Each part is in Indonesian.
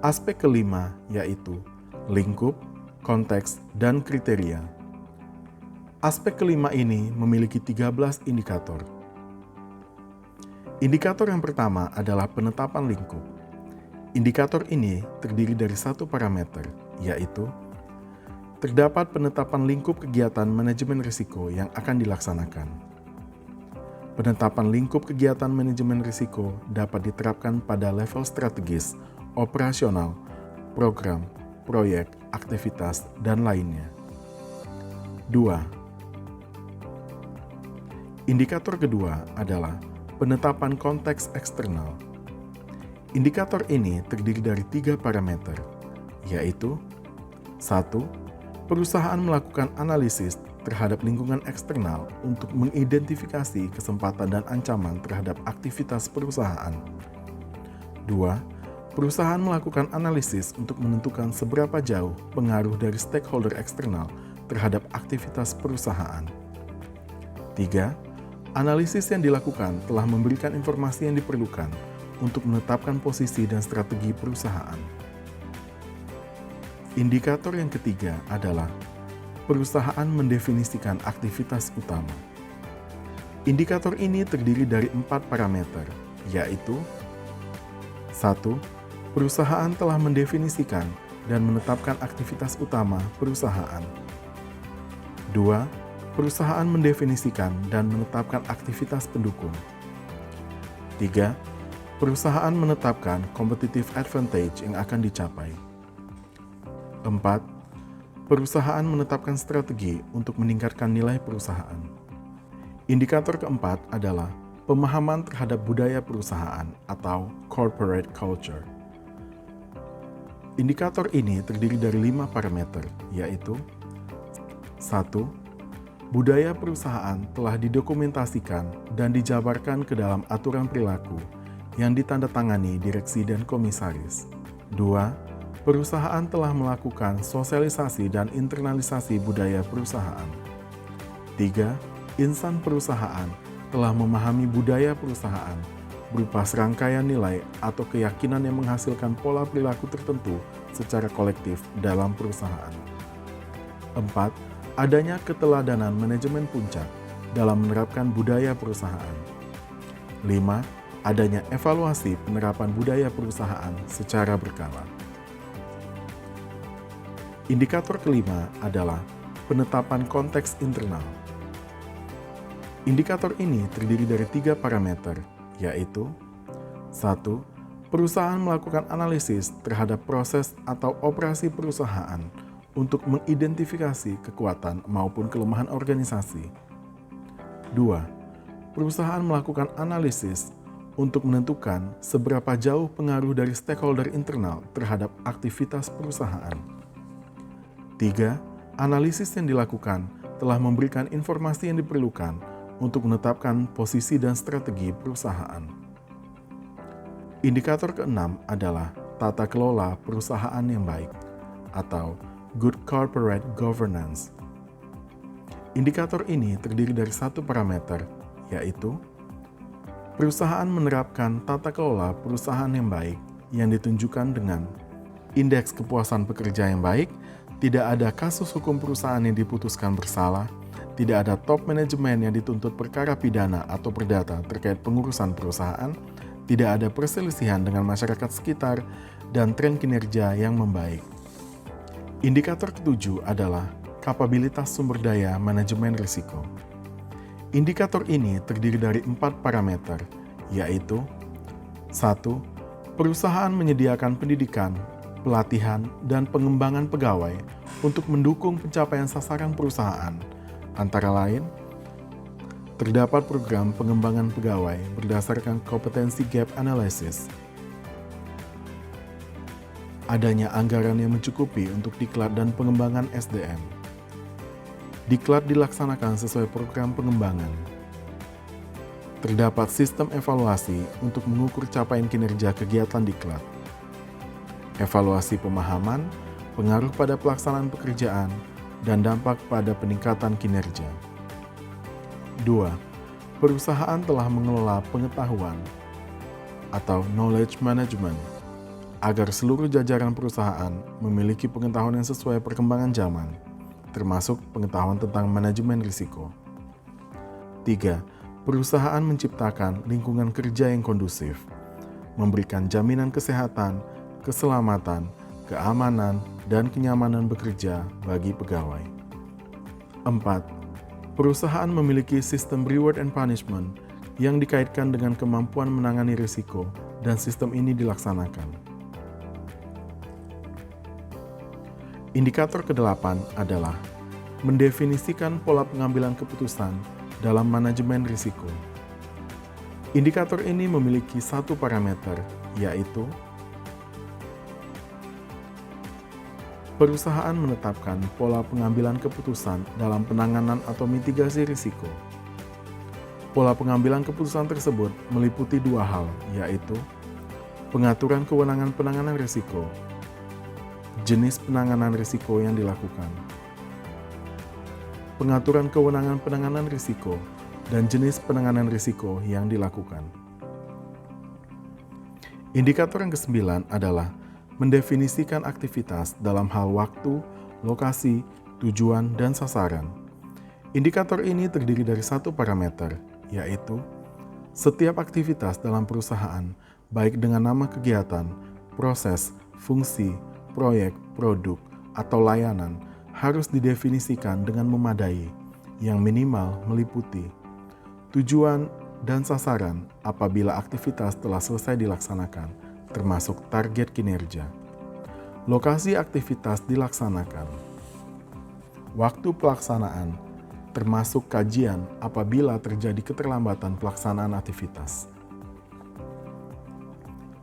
Aspek kelima yaitu lingkup, konteks, dan kriteria. Aspek kelima ini memiliki 13 indikator. Indikator yang pertama adalah penetapan lingkup. Indikator ini terdiri dari satu parameter, yaitu terdapat penetapan lingkup kegiatan manajemen risiko yang akan dilaksanakan. Penetapan lingkup kegiatan manajemen risiko dapat diterapkan pada level strategis, operasional, program, proyek, aktivitas, dan lainnya. 2. Indikator kedua adalah penetapan konteks eksternal. Indikator ini terdiri dari 3 parameter, yaitu 1. Perusahaan melakukan analisis terhadap lingkungan eksternal untuk mengidentifikasi kesempatan dan ancaman terhadap aktivitas perusahaan. 2. Perusahaan melakukan analisis untuk menentukan seberapa jauh pengaruh dari stakeholder eksternal terhadap aktivitas perusahaan. 3. Analisis yang dilakukan telah memberikan informasi yang diperlukan untuk menetapkan posisi dan strategi perusahaan. Indikator yang ketiga adalah perusahaan mendefinisikan aktivitas utama. Indikator ini terdiri dari 4 parameter, yaitu 1. Perusahaan telah mendefinisikan dan menetapkan aktivitas utama perusahaan. 2. Perusahaan mendefinisikan dan menetapkan aktivitas pendukung. 3. Perusahaan menetapkan competitive advantage yang akan dicapai. 4. Perusahaan menetapkan strategi untuk meningkatkan nilai perusahaan. Indikator keempat adalah pemahaman terhadap budaya perusahaan atau corporate culture. Indikator ini terdiri dari 5 parameter, yaitu 1. Budaya perusahaan telah didokumentasikan dan dijabarkan ke dalam aturan perilaku yang ditandatangani direksi dan komisaris. 2. Perusahaan telah melakukan sosialisasi dan internalisasi budaya perusahaan. 3. Insan perusahaan telah memahami budaya perusahaan berupa serangkaian nilai atau keyakinan yang menghasilkan pola perilaku tertentu secara kolektif dalam perusahaan. 4. Adanya keteladanan manajemen puncak dalam menerapkan budaya perusahaan. 5. Adanya evaluasi penerapan budaya perusahaan secara berkala. Indikator kelima adalah penetapan konteks internal. Indikator ini terdiri dari 3 parameter, yaitu 1. Perusahaan melakukan analisis terhadap proses atau operasi perusahaan untuk mengidentifikasi kekuatan maupun kelemahan organisasi. 2. Perusahaan melakukan analisis untuk menentukan seberapa jauh pengaruh dari stakeholder internal terhadap aktivitas perusahaan. 3. Analisis yang dilakukan telah memberikan informasi yang diperlukan untuk menetapkan posisi dan strategi perusahaan. Indikator keenam adalah tata kelola perusahaan yang baik atau good corporate governance. Indikator ini terdiri dari 1 parameter, yaitu perusahaan menerapkan tata kelola perusahaan yang baik yang ditunjukkan dengan indeks kepuasan pekerja yang baik, tidak ada kasus hukum perusahaan yang diputuskan bersalah, tidak ada top manajemen yang dituntut perkara pidana atau perdata terkait pengurusan perusahaan, tidak ada perselisihan dengan masyarakat sekitar, dan tren kinerja yang membaik. Indikator ketujuh adalah kapabilitas sumber daya manajemen risiko. Indikator ini terdiri dari 4 parameter, yaitu 1. Perusahaan menyediakan pendidikan, pelatihan, dan pengembangan pegawai untuk mendukung pencapaian sasaran perusahaan, antara lain, terdapat program pengembangan pegawai berdasarkan kompetensi gap analysis, adanya anggaran yang mencukupi untuk diklat dan pengembangan SDM. Diklat dilaksanakan sesuai program pengembangan. Terdapat sistem evaluasi untuk mengukur capaian kinerja kegiatan diklat. Evaluasi pemahaman, pengaruh pada pelaksanaan pekerjaan, dan dampak pada peningkatan kinerja. 2. Perusahaan telah mengelola pengetahuan atau knowledge management, agar seluruh jajaran perusahaan memiliki pengetahuan yang sesuai perkembangan zaman, termasuk pengetahuan tentang manajemen risiko. 3. Perusahaan menciptakan lingkungan kerja yang kondusif, memberikan jaminan kesehatan, keselamatan, keamanan, dan kenyamanan bekerja bagi pegawai. 4. Perusahaan memiliki sistem reward and punishment yang dikaitkan dengan kemampuan menangani risiko dan sistem ini dilaksanakan. Indikator ke-8 adalah mendefinisikan pola pengambilan keputusan dalam manajemen risiko. Indikator ini memiliki satu parameter, yaitu perusahaan menetapkan pola pengambilan keputusan dalam penanganan atau mitigasi risiko. Pola pengambilan keputusan tersebut meliputi dua hal, yaitu pengaturan kewenangan penanganan risiko, jenis penanganan risiko yang dilakukan. Pengaturan kewenangan penanganan risiko dan jenis penanganan risiko yang dilakukan. Indikator yang ke-9 adalah mendefinisikan aktivitas dalam hal waktu, lokasi, tujuan, dan sasaran. Indikator ini terdiri dari satu parameter, yaitu setiap aktivitas dalam perusahaan, baik dengan nama kegiatan, proses, fungsi, proyek, produk, atau layanan, harus didefinisikan dengan memadai, yang minimal meliputi tujuan dan sasaran apabila aktivitas telah selesai dilaksanakan, termasuk target kinerja. Lokasi aktivitas dilaksanakan. Waktu pelaksanaan, termasuk kajian apabila terjadi keterlambatan pelaksanaan aktivitas.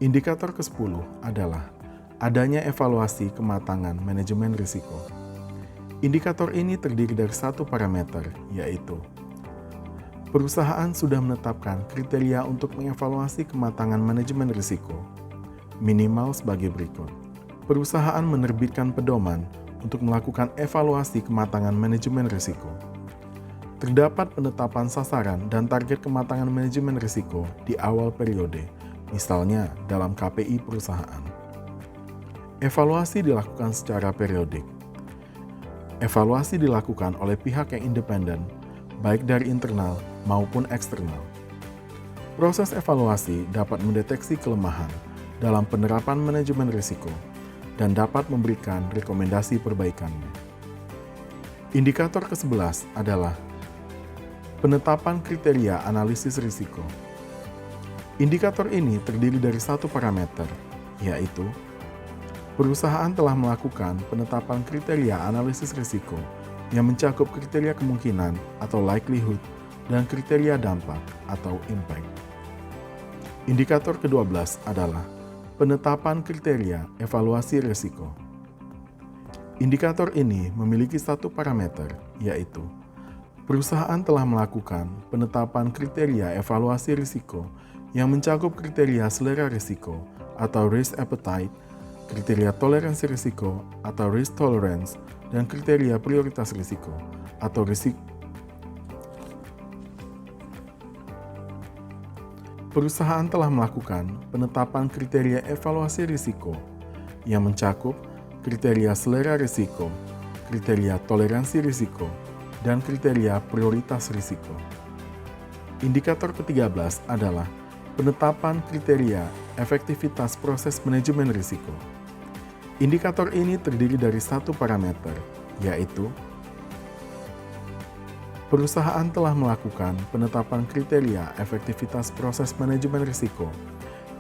Indikator ke-10 adalah adanya evaluasi kematangan manajemen risiko. Indikator ini terdiri dari satu parameter, yaitu perusahaan sudah menetapkan kriteria untuk mengevaluasi kematangan manajemen risiko, minimal sebagai berikut. Perusahaan menerbitkan pedoman untuk melakukan evaluasi kematangan manajemen risiko. Terdapat penetapan sasaran dan target kematangan manajemen risiko di awal periode, misalnya dalam KPI perusahaan. Evaluasi dilakukan secara periodik. Evaluasi dilakukan oleh pihak yang independen, baik dari internal maupun eksternal. Proses evaluasi dapat mendeteksi kelemahan dalam penerapan manajemen risiko dan dapat memberikan rekomendasi perbaikannya. Indikator ke-11 adalah penetapan kriteria analisis risiko. Indikator ini terdiri dari satu parameter, yaitu perusahaan telah melakukan penetapan kriteria analisis risiko yang mencakup kriteria kemungkinan atau likelihood dan kriteria dampak atau impact. Indikator ke-12 adalah penetapan kriteria evaluasi risiko. Indikator ini memiliki satu parameter, yaitu perusahaan telah melakukan penetapan kriteria evaluasi risiko yang mencakup kriteria selera risiko atau risk appetite, kriteria toleransi risiko atau risk tolerance, dan kriteria prioritas risiko atau risiko. Perusahaan telah melakukan penetapan kriteria evaluasi risiko yang mencakup kriteria selera risiko, kriteria toleransi risiko, dan kriteria prioritas risiko. Indikator ke-13 adalah penetapan kriteria efektivitas proses manajemen risiko. Indikator ini terdiri dari satu parameter, yaitu perusahaan telah melakukan penetapan kriteria efektivitas proses manajemen risiko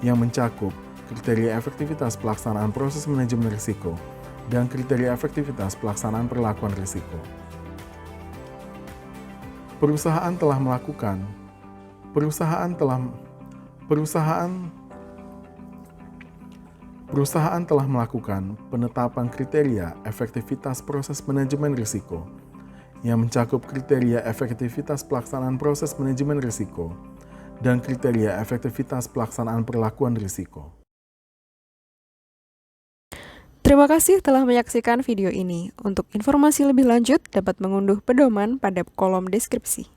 yang mencakup kriteria efektivitas pelaksanaan proses manajemen risiko dan kriteria efektivitas pelaksanaan perlakuan risiko. Perusahaan telah melakukan penetapan kriteria efektivitas proses manajemen risiko yang mencakup kriteria efektivitas pelaksanaan proses manajemen risiko dan kriteria efektivitas pelaksanaan perlakuan risiko. Terima kasih telah menyaksikan video ini. Untuk informasi lebih lanjut dapat mengunduh pedoman pada kolom deskripsi.